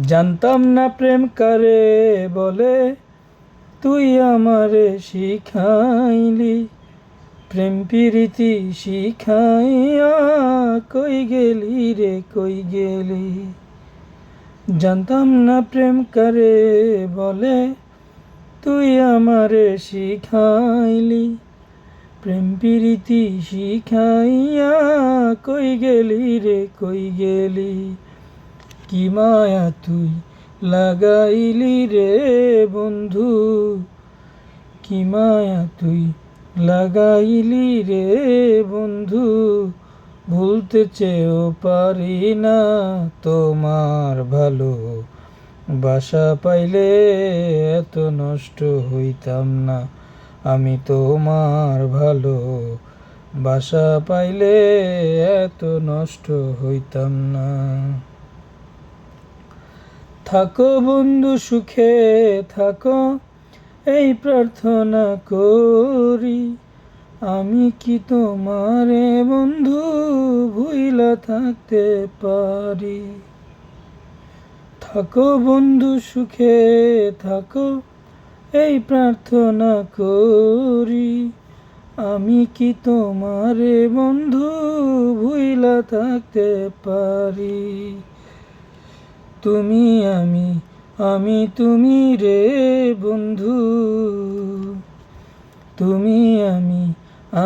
জানতাম না প্রেম কারে বলে, তুই আমারে শিখাইলি। প্রেম প্রীতি শিখাইয়া কই গেলি রে কই গেলি। জানতাম না প্রেম কারে বলে, তুই আমারে শিখাইলি। প্রেম প্রীতি শিখাইয়া কই গেলি রে কই গেলি। কি মায়া তুই লাগাইলি রে বন্ধু, কি মায়া তুই লাগাইলি রে বন্ধু। ভুলতে চেয়েও পারি না তোমার ভালো বাসা পাইলে এত নষ্ট হইতাম না। আমি তোমার ভালো বাসা পাইলে এত নষ্ট হইতাম না। থাকো বন্ধু সুখে থাকো, এই প্রার্থনা করি। আমি কি তোমারে বন্ধু ভুইলা থাকতে পারি। থাকো বন্ধু সুখে থাকো, এই প্রার্থনা করি। আমি কি তোমারে বন্ধু ভুইলা থাকতে পারি। তুমি আমি তুমি রে বন্ধু। তুমি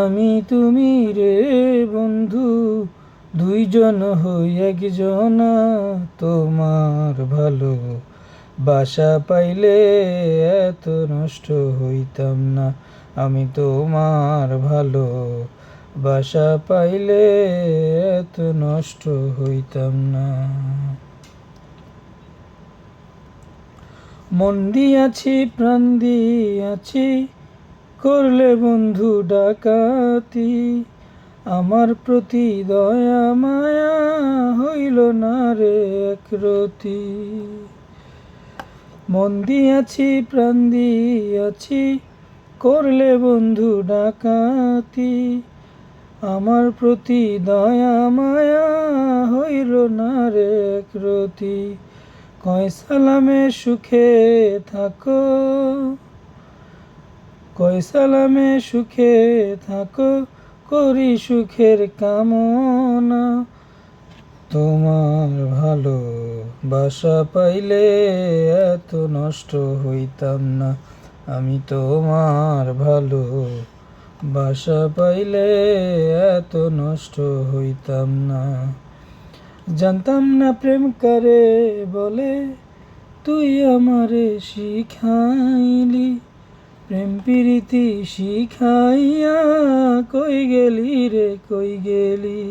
আমি তুমি রে বন্ধু। দুইজন হই একজনা, তোমার ভালো বাসা পাইলে এত নষ্ট হইতাম না। আমি তোমার ভালো বাসা পাইলে এত নষ্ট হইতাম না। মন দিয়াছি প্রাণ দিয়াছি, করলে বন্ধু ডাকাতি। আমার প্রতি দয়া মায়া হইল না রে একরতি। মন দিয়াছি প্রাণ দিয়াছি, করলে বন্ধু ডাকাতি। আমার প্রতি দয়া মায়া হইল না রে একরতি। কয় সালামে সুখে থাকো, কয় সালামে সুখে থাকো, করি সুখের কামনা। তোমার ভালো বাসা পাইলে এত নষ্ট হইতাম না। আমি তোমার ভালো বাসা পাইলে এত নষ্ট হইতাম না। জানতাম না প্রেম কারে বলে, তুই আমারে শিখাইলি। প্রেম প্রীতি শিখাইয়া কই গেলি রে কই গেলি।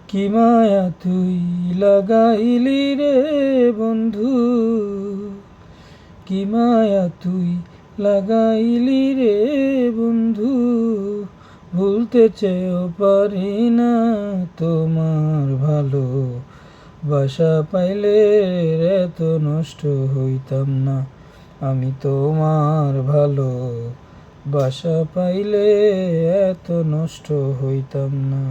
কি মায়া তুই লাগাইলি রে বন্ধু, কি মায়া তুই লাগাইলি রে বন্ধু। ভুলতে চেয়েও পারি না তোমার ভালো বাসা পাইলে এত নষ্ট হইতাম না। আমি তোমার ভালো বাসা পাইলে এত নষ্ট হইতাম না।